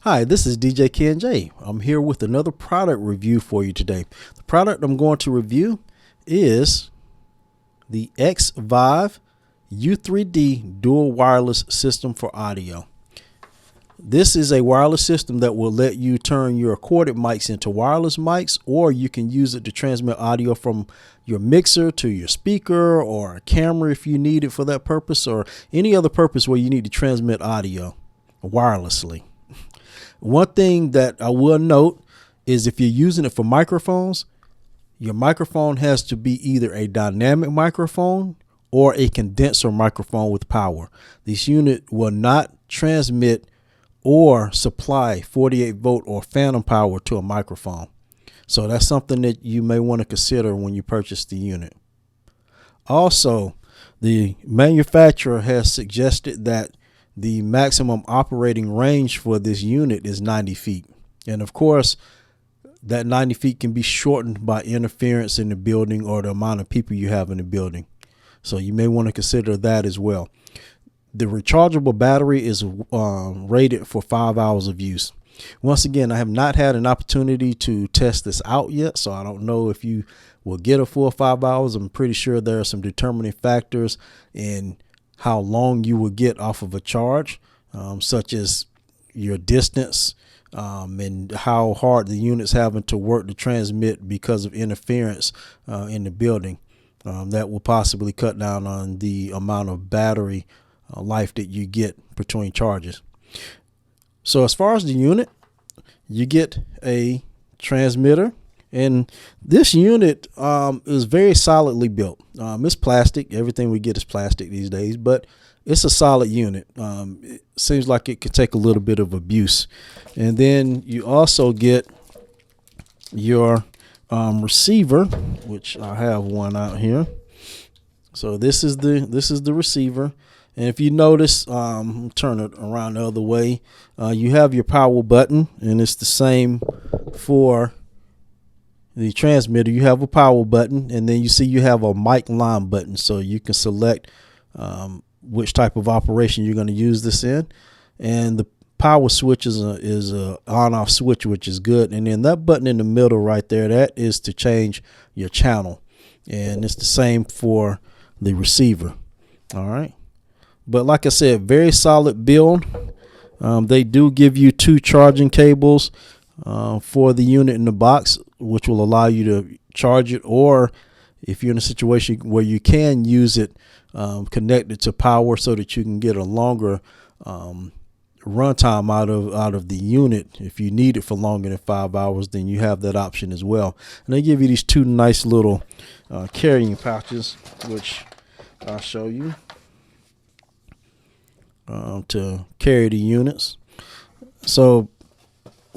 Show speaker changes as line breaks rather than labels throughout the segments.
Hi, this is DJ Ken J. I'm here with another product review for you today. The product I'm going to review is the Xvive U3D dual wireless system for audio. This is a wireless system that will let you turn your corded mics into wireless mics, or you can use it to transmit audio from your mixer to your speaker or a camera if you need it for that purpose, or any other purpose where you need to transmit audio wirelessly. One thing that I will note is if you're using it for microphones, your microphone has to be either a dynamic microphone or a condenser microphone with power. This unit will not transmit or supply 48 volt or phantom power to a microphone. So that's something that you may want to consider when you purchase the unit. Also, the manufacturer has suggested that the maximum operating range for this unit is 90 feet. And of course, that 90 feet can be shortened by interference in the building or the amount of people you have in the building. So you may want to consider that as well. The rechargeable battery is rated for 5 hours of use. Once again, I have not had an opportunity to test this out yet, so I don't know if you will get a full 5 hours. I'm pretty sure there are some determining factors in how long you will get off of a charge, such as your distance and how hard the unit's having to work to transmit because of interference in the building. That will possibly cut down on the amount of battery life that you get between charges. So as far as the unit, you get a transmitter, and this unit is very solidly built. It's plastic. Everything we get is plastic these days, but it's a solid unit. It seems like it could take a little bit of abuse. And then you also get your receiver, which I have one out here. So this is the receiver. And if you notice, turn it around the other way, you have your power button, and it's the same for the transmitter. You have a power button, and then you see you have a mic line button, so you can select which type of operation you're going to use this in. And the power switch is a on-off switch, which is good. And then that button in the middle right there, that is to change your channel. And it's the same for the receiver. All right. But like I said, very solid build. They do give you 2 charging cables for the unit in the box, which will allow you to charge it, or if you're in a situation where you can use it connected to power so that you can get a longer runtime out of the unit. If you need it for longer than 5 hours, then you have that option as well. And they give you these 2 nice little carrying pouches, which I'll show you to carry the units. So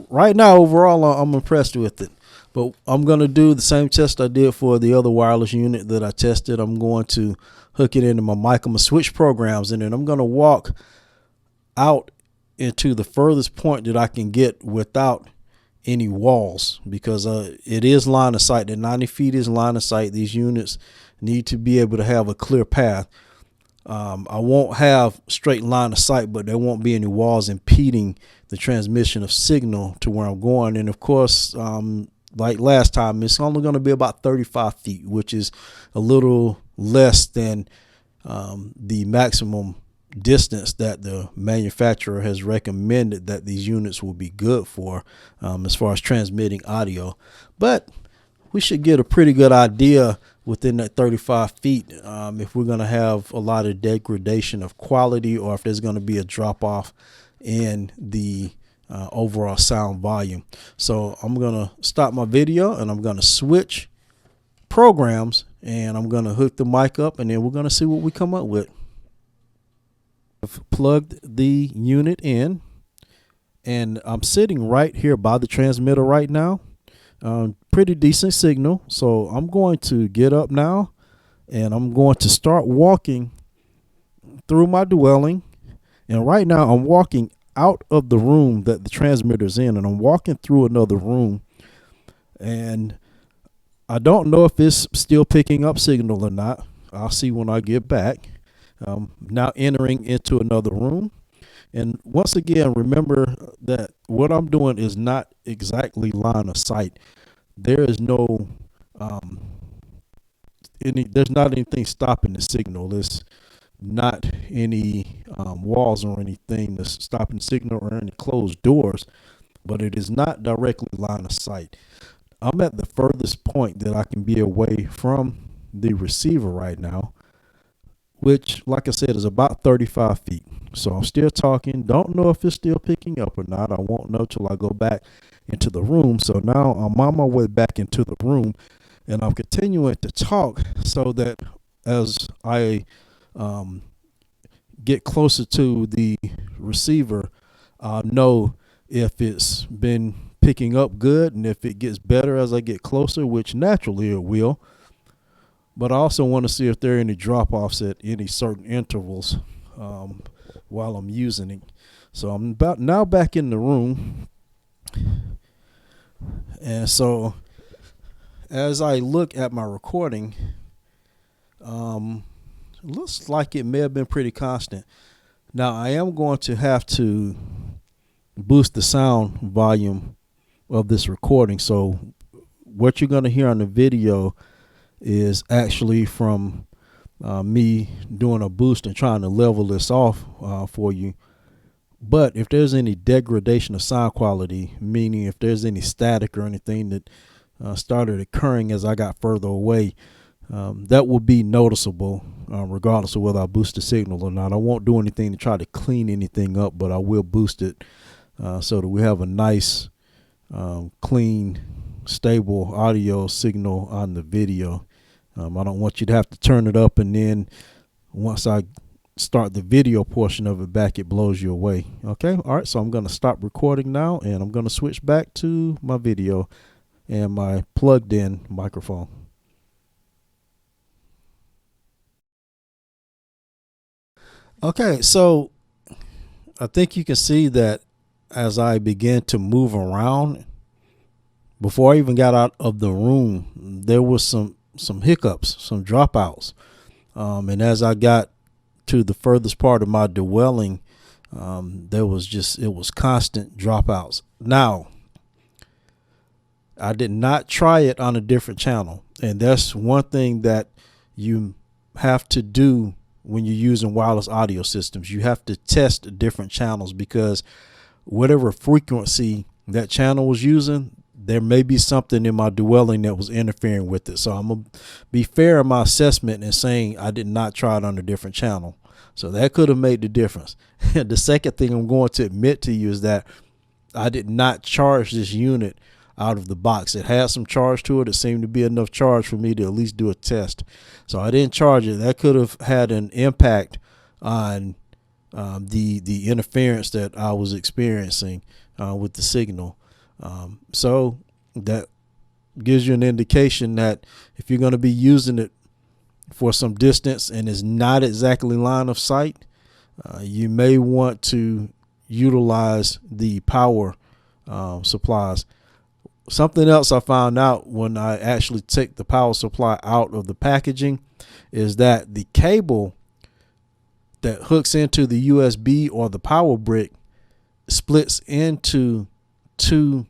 right now, overall, I'm impressed with it. But I'm going to do the same test I did for the other wireless unit that I tested. I'm going to hook it into my mic. I'm going to switch programs, and then I'm going to walk out into the furthest point that I can get without any walls, because it is line of sight. The 90 feet is line of sight. These units need to be able to have a clear path. I won't have straight line of sight, but there won't be any walls impeding the transmission of signal to where I'm going. And of course, like last time, it's only going to be about 35 feet, which is a little less than the maximum distance that the manufacturer has recommended that these units will be good for as far as transmitting audio. But we should get a pretty good idea within that 35 feet if we're going to have a lot of degradation of quality, or if there's going to be a drop off in the overall sound volume. So I'm going to stop my video, and I'm going to switch programs, and I'm going to hook the mic up, and then we're going to see what we come up with. I've plugged the unit in, and I'm sitting right here by the transmitter right now. Pretty decent signal. So I'm going to get up now, and I'm going to start walking through my dwelling. And right now I'm walking out of the room that the transmitter's in, and I'm walking through another room, and I don't know if it's still picking up signal or not. I'll see when I get back. Now entering into another room. And once again, remember that what I'm doing is not exactly line of sight. There is no there's not anything stopping the signal. It's not any walls or anything that's stopping the signal or any closed doors, but it is not directly line of sight. I'm at the furthest point that I can be away from the receiver right now, which, like I said, is about 35 feet. So I'm still talking. Don't know if it's still picking up or not. I won't know till I go back into the room. So now I'm on my way back into the room, and I'm continuing to talk so that as I get closer to the receiver, I'll know if it's been picking up good and if it gets better as I get closer, which naturally it will. But I also want to see if there are any drop-offs at any certain intervals while I'm using it. So I'm about now back in the room. And so as I look at my recording, it looks like it may have been pretty constant. Now I am going to have to boost the sound volume of this recording. So what you're going to hear on the video is actually from me doing a boost and trying to level this off for you. But if there's any degradation of sound quality, meaning if there's any static or anything that started occurring as I got further away, that will be noticeable regardless of whether I boost the signal or not. I won't do anything to try to clean anything up, but I will boost it so that we have a nice, clean, stable audio signal on the video. I don't want you to have to turn it up and then once I start the video portion of it back, it blows you away. Okay. All right. So I'm going to stop recording now and I'm going to switch back to my video and my plugged in microphone. Okay. So I think you can see that as I began to move around, before I even got out of the room, there was some hiccups, some dropouts. And as I got to the furthest part of my dwelling, it was constant dropouts. Now, I did not try it on a different channel. And that's one thing that you have to do when you're using wireless audio systems. You have to test different channels because whatever frequency that channel was using, there may be something in my dwelling that was interfering with it. So I'm going to be fair in my assessment and saying I did not try it on a different channel. So that could have made the difference. The second thing I'm going to admit to you is that I did not charge this unit out of the box. It had some charge to it. It seemed to be enough charge for me to at least do a test. So I didn't charge it. That could have had an impact on the interference that I was experiencing with the signal. So that gives you an indication that if you're going to be using it for some distance and is not exactly line of sight, you may want to utilize the power supplies. Something else I found out when I actually take the power supply out of the packaging is that the cable that hooks into the USB or the power brick splits into two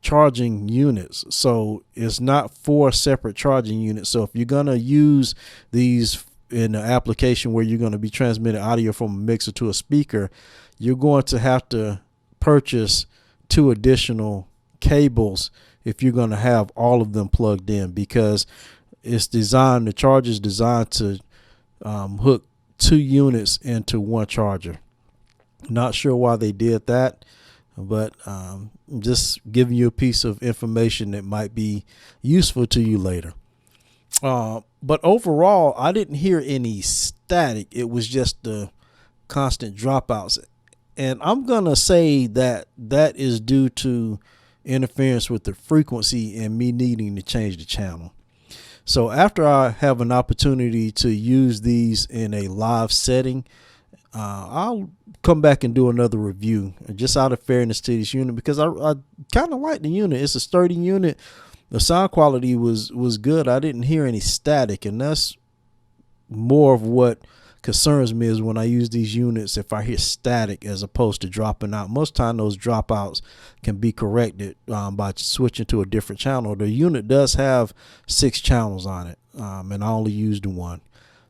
charging units. So it's not 4 separate charging units. So if you're going to use these in an application where you're going to be transmitting audio from a mixer to a speaker, you're going to have to purchase 2 additional cables if you're going to have all of them plugged in, because it's designed, the charger is designed to hook 2 units into 1 charger. Not sure why they did that, but just giving you a piece of information that might be useful to you later. But overall, I didn't hear any static. It was just the constant dropouts. And I'm going to say that that is due to interference with the frequency and me needing to change the channel. So after I have an opportunity to use these in a live setting, I'll come back and do another review just out of fairness to this unit, because I kind of like the unit. It's a sturdy unit. The sound quality was good. I didn't hear any static, and that's more of what concerns me is when I use these units, if I hear static as opposed to dropping out. Most time those dropouts can be corrected by switching to a different channel. The unit does have 6 channels on it, and I only used one.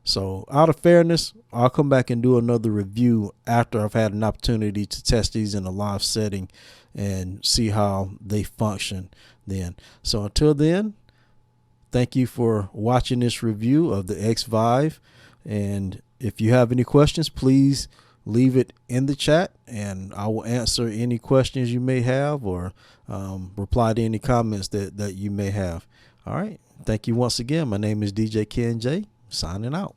So out of fairness, I'll come back and do another review after I've had an opportunity to test these in a live setting and see how they function then. So until then, thank you for watching this review of the Xvive. And if you have any questions, please leave it in the chat and I will answer any questions you may have or reply to any comments that you may have. All right. Thank you once again. My name is DJ Ken J, signing out.